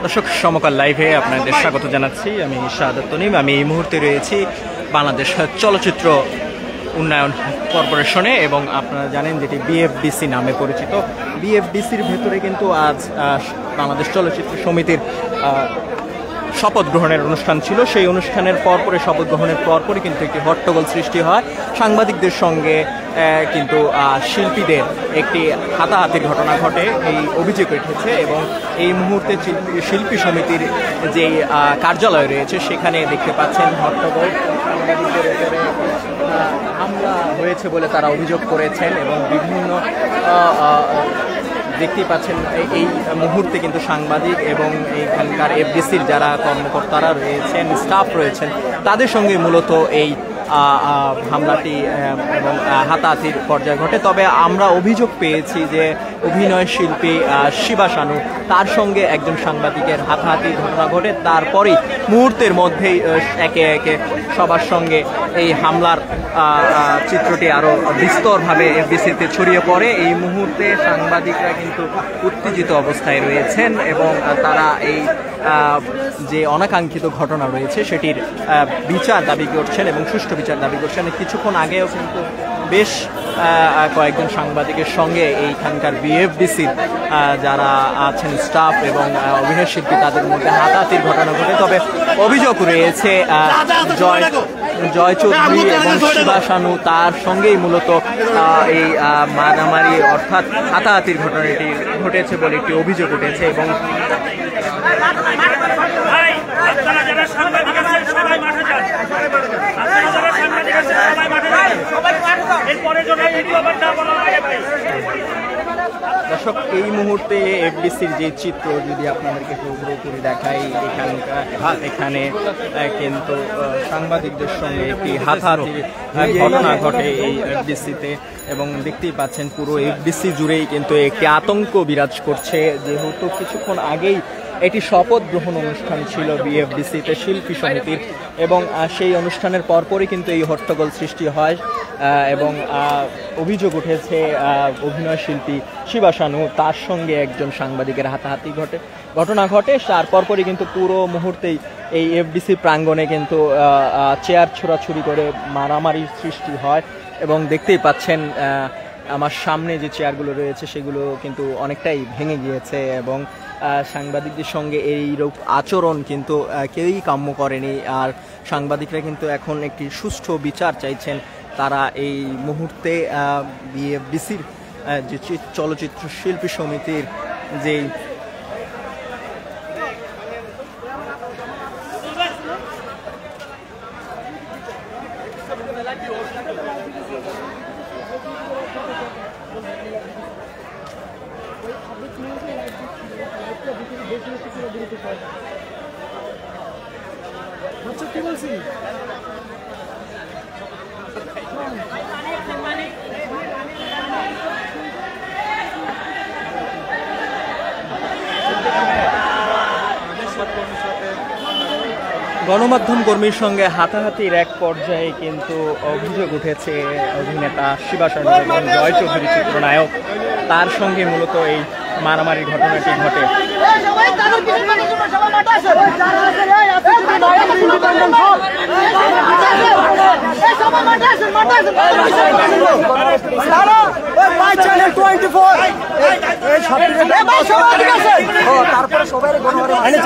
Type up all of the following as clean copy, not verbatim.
দর্শক, সমকাল লাইভে আপনাদের স্বাগত জানাচ্ছি। আমি শাহাদাত তনিম। আমি এই মুহূর্তে রয়েছি বাংলাদেশ চলচ্চিত্র উন্নয়ন কর্পোরেশনে, এবং আপনারা জানেন যেটি বিএফডিসি নামে পরিচিত। বিএফডিসির ভেতরে কিন্তু আজ বাংলাদেশ চলচ্চিত্র সমিতির শপথ গ্রহণের অনুষ্ঠান ছিল। সেই অনুষ্ঠানের পরপরে, শপথ গ্রহণের পরপরই কিন্তু একটি হট্টগোল সৃষ্টি হয়। সাংবাদিকদের সঙ্গে কিন্তু শিল্পীদের একটি হাতাহাতির ঘটনা ঘটে, এই অভিযোগ উঠেছে। এবং এই মুহূর্তে শিল্পী সমিতির যে কার্যালয় রয়েছে সেখানে দেখতে পাচ্ছেন হট্টগোল, সাংবাদিকদের উপরে হামলা হয়েছে বলে তারা অভিযোগ করেছেন। এবং বিভিন্ন দেখতেই পাচ্ছেন এই মুহূর্তে কিন্তু সাংবাদিক এবং এইখানকার এফডিসির যারা কর্মকর্তারা রয়েছেন, স্টাফ রয়েছেন, তাদের সঙ্গে মূলত এই হামলাটি এবং হাতাহাতির পর্যায়ে ঘটে। তবে আমরা অভিযোগ পেয়েছি যে অভিনয় শিল্পী শিবা শানু, তার সঙ্গে একজন সাংবাদিকের হাতাহাতির ঘটনা ঘটে। তারপরেই মুহূর্তের মধ্যেই একে একে সবার সঙ্গে এই হামলার চিত্রটি আরও বিস্তরভাবে এফডিসিতে ছড়িয়ে পড়ে। এই মুহূর্তে সাংবাদিকরা কিন্তু উত্তেজিত অবস্থায় রয়েছেন এবং তারা এই যে অনাকাঙ্ক্ষিত ঘটনা রয়েছে সেটির বিচার দাবি করছেন এবং সুষ্ঠু বিচার দাবি করছেন। কিছুক্ষণ আগেও কিন্তু বেশ কয়েকজন সাংবাদিকের সঙ্গে এইখানকার বিএফডিসির যারা আছেন স্টাফ এবং অভিনয় শিল্পী, তাদের মধ্যে হাতাহাতির ঘটনা ঘটে। তবে অভিযোগ রয়েছে জয় চৌধুরী এবং শিবা শানু, তার সঙ্গেই মূলত এই মারামারি অর্থাৎ হাতাহাতির ঘটনাটি ঘটেছে বলে একটি অভিযোগ উঠেছে। এবং দর্শক, এই মুহূর্তে এফডিসির যে চিত্র যদি আপনাদেরকে পুরোপুরি দেখাই, এখানে কিন্তু সাংবাদিকদের সঙ্গে একটি হাতাহাতির ঘটনা ঘটে এই এফডিসিতে। এবং দেখতেই পাচ্ছেন পুরো এফডিসি জুড়েই কিন্তু একটি আতঙ্ক বিরাজ করছে, যেহেতু কিছুক্ষণ আগেই এটি শপথ গ্রহণ অনুষ্ঠান ছিল বিএফডিসিতে শিল্পী সমিতির, এবং সেই অনুষ্ঠানের পরপরই কিন্তু এই হট্টগোল সৃষ্টি হয় এবং অভিযোগ উঠেছে অভিনয় শিল্পী শিবা শানু, তার সঙ্গে একজন সাংবাদিকের হাতাহাতি ঘটনা ঘটে। তার পরপরই কিন্তু পুরো মুহূর্তেই এই এফডিসি প্রাঙ্গণে কিন্তু চেয়ার ছোড়াছুড়ি করে মারামারি সৃষ্টি হয়। এবং দেখতেই পাচ্ছেন আমার সামনে যে চেয়ারগুলো রয়েছে সেগুলো কিন্তু অনেকটাই ভেঙে গিয়েছে। এবং সাংবাদিকদের সঙ্গে এইরূপ আচরণ কিন্তু কেউই কাম্য করেনি। আর সাংবাদিকরা কিন্তু এখন একটি সুষ্ঠু বিচার চাইছেন। তারা এই মুহূর্তে বিএফডিসির যে চলচ্চিত্র শিল্পী সমিতির যেই কি বলছি গণমাধ্যম কর্মীর সঙ্গে হাতাহাতির এক পর্যায়ে কিন্তু অভিযোগ উঠেছে অভিনেতা শিবা শানু এবং জয় চৌধুরী চিত্রনায়ক, তার সঙ্গে মূলত এই মারামারির ঘটনাটি ঘটে।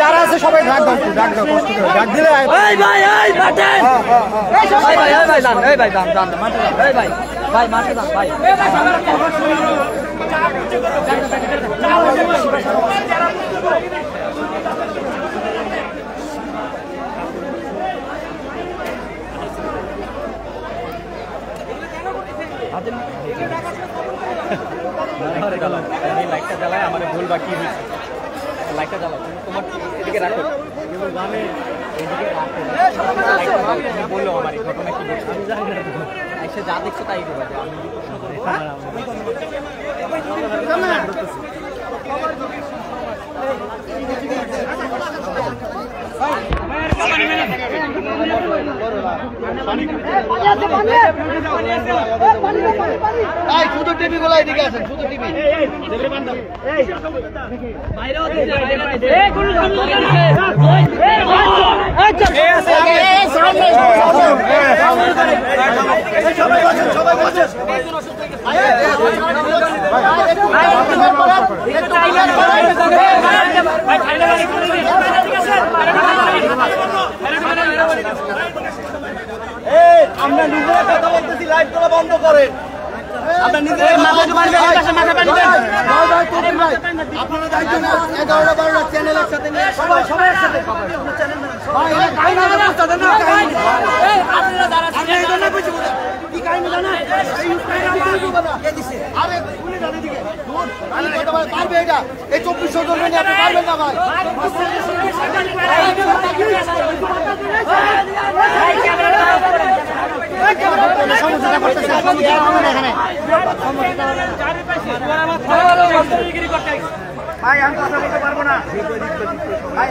যারা আছে সবাই ডাক দিলে লাইটটা জ্বালায় আমার ভুল বাকি হয়েছে, লাইটটা জ্বালাও তোমার এদিকে রাখো, এদিকে বললো আমার এই ঘটনা কি বলছে আমি জানি না, এসে যা দেখছো তাই দেবে। আমি প্রশ্ন করি শুধু টিভি গুলো এদিকে আছেন, শুধু টিভি আমরা নিজেরা কথা বলতেছি, লাইভ করা বন্ধ করেন। আপনারা দায়িত্ব না, 11-12 চ্যানেল একসাথে নিয়ে সবাই একসাথে পারবে এটা, এই 2400 জন নিয়ে আপনি পারবেন না ভাই। সমস্যাটা করতেছে ভাই, আমি কথা বলতে পারবো না ভাই।